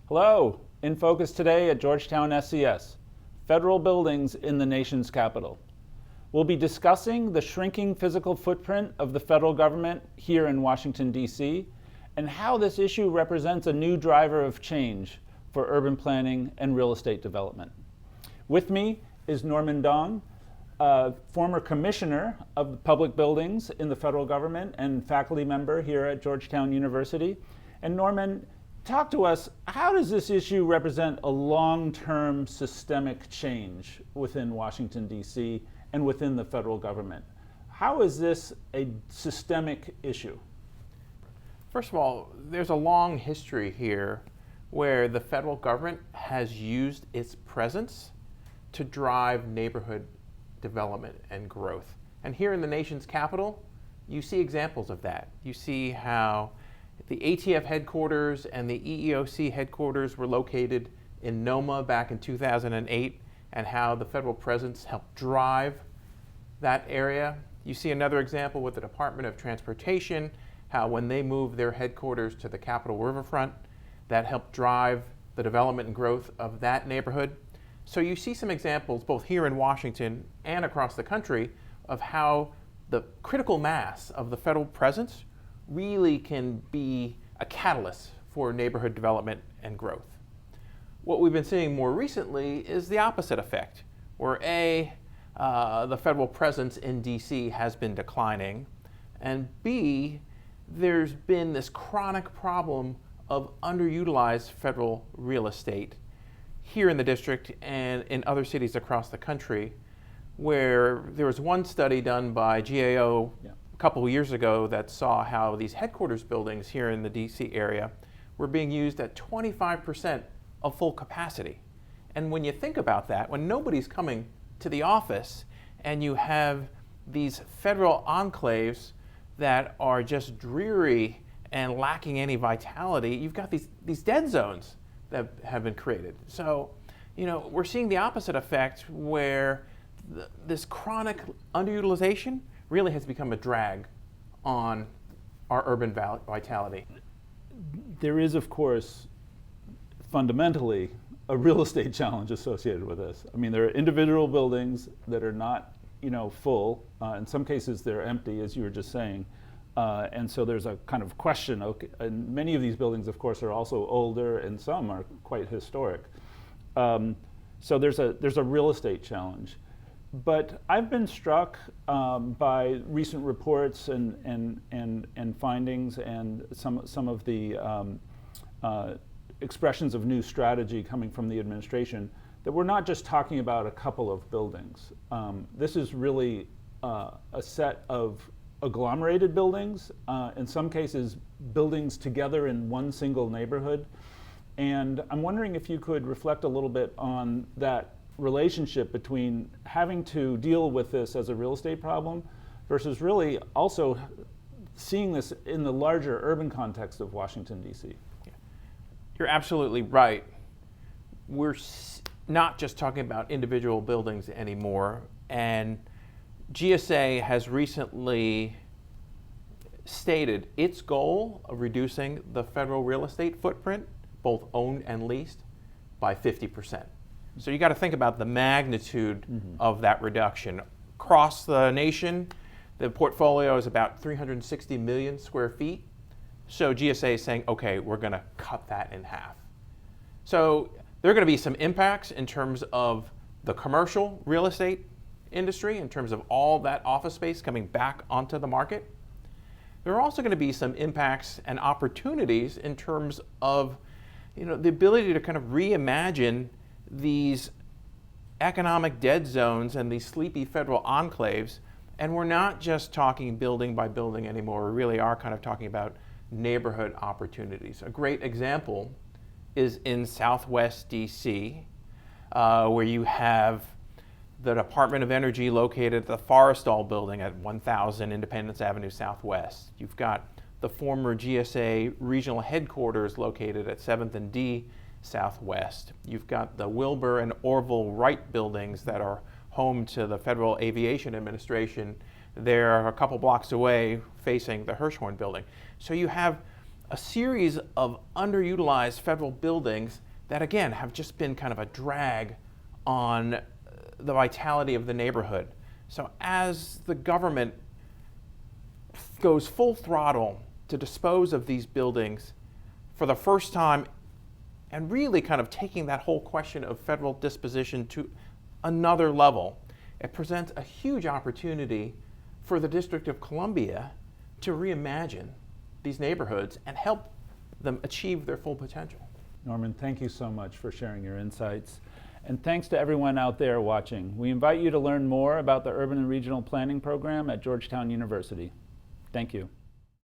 Hello, in focus today at Georgetown SCS, federal buildings in the nation's capital. We'll be discussing the shrinking physical footprint of the federal government here in Washington, D.C., and how this issue represents a new driver of change for urban planning and real estate development. With me is Norman Dong, former commissioner of public buildings in the federal government and faculty member here at Georgetown University. And Norman, talk to us, how does this issue represent a long-term systemic change within Washington, D.C. and within the federal government? How is this a systemic issue? First of all, there's a long history here where the federal government has used its presence to drive neighborhood development and growth. And here in the nation's capital, you see examples of that. You see how the ATF headquarters and the EEOC headquarters were located in NOMA back in 2008, and how the federal presence helped drive that area. You see another example with the Department of Transportation, how when they moved their headquarters to the Capitol Riverfront, that helped drive the development and growth of that neighborhood. So you see some examples both here in Washington and across the country of how the critical mass of the federal presence really can be a catalyst for neighborhood development and growth. What we've been seeing more recently is the opposite effect, where the federal presence in DC has been declining, and B, there's been this chronic problem of underutilized federal real estate here in the district and in other cities across the country, where there was one study done by GAO a couple of years ago that saw how these headquarters buildings here in the DC area were being used at 25% of full capacity. And when you think about that, when nobody's coming to the office and you have these federal enclaves that are just dreary and lacking any vitality, you've got these dead zones that have been created. So, we're seeing the opposite effect where this chronic underutilization really has become a drag on our urban vitality. There is, of course, fundamentally a real estate challenge associated with this. I mean, there are individual buildings that are not, full. In some cases, they're empty, as you were just saying. And so there's a kind of question, okay, and many of these buildings, of course, are also older and some are quite historic. So there's a real estate challenge. But I've been struck by recent reports and findings and some of the expressions of new strategy coming from the administration that we're not just talking about a couple of buildings. This is really a set of agglomerated buildings, in some cases buildings together in one single neighborhood. And I'm wondering if you could reflect a little bit on that relationship between having to deal with this as a real estate problem versus really also seeing this in the larger urban context of Washington, D.C. You're absolutely right. We're not just talking about individual buildings anymore, and GSA has recently stated its goal of reducing the federal real estate footprint, both owned and leased, by 50%. So you got to think about the magnitude of that reduction. Across the nation, the portfolio is about 360 million square feet. So GSA is saying, okay, we're going to cut that in half. So there are going to be some impacts in terms of the commercial real estate industry, in terms of all that office space coming back onto the market. There are also going to be some impacts and opportunities in terms of the ability to kind of reimagine these economic dead zones and these sleepy federal enclaves. And we're not just talking building by building anymore. We really are kind of talking about neighborhood opportunities. A great example is in Southwest DC, where you have the Department of Energy located at the Forrestal building at 1000 Independence Avenue Southwest. You've got the former GSA regional headquarters located at 7th and D Southwest. You've got the Wilbur and Orville Wright buildings that are home to the Federal Aviation Administration. They're a couple blocks away facing the Hirshhorn building. So you have a series of underutilized federal buildings that, again, have just been kind of a drag on the vitality of the neighborhood. So as the government goes full throttle to dispose of these buildings for the first time, and really kind of taking that whole question of federal disposition to another level, it presents a huge opportunity for the District of Columbia to reimagine these neighborhoods and help them achieve their full potential. Norman, thank you so much for sharing your insights. And thanks to everyone out there watching. We invite you to learn more about the Urban and Regional Planning Program at Georgetown University. Thank you.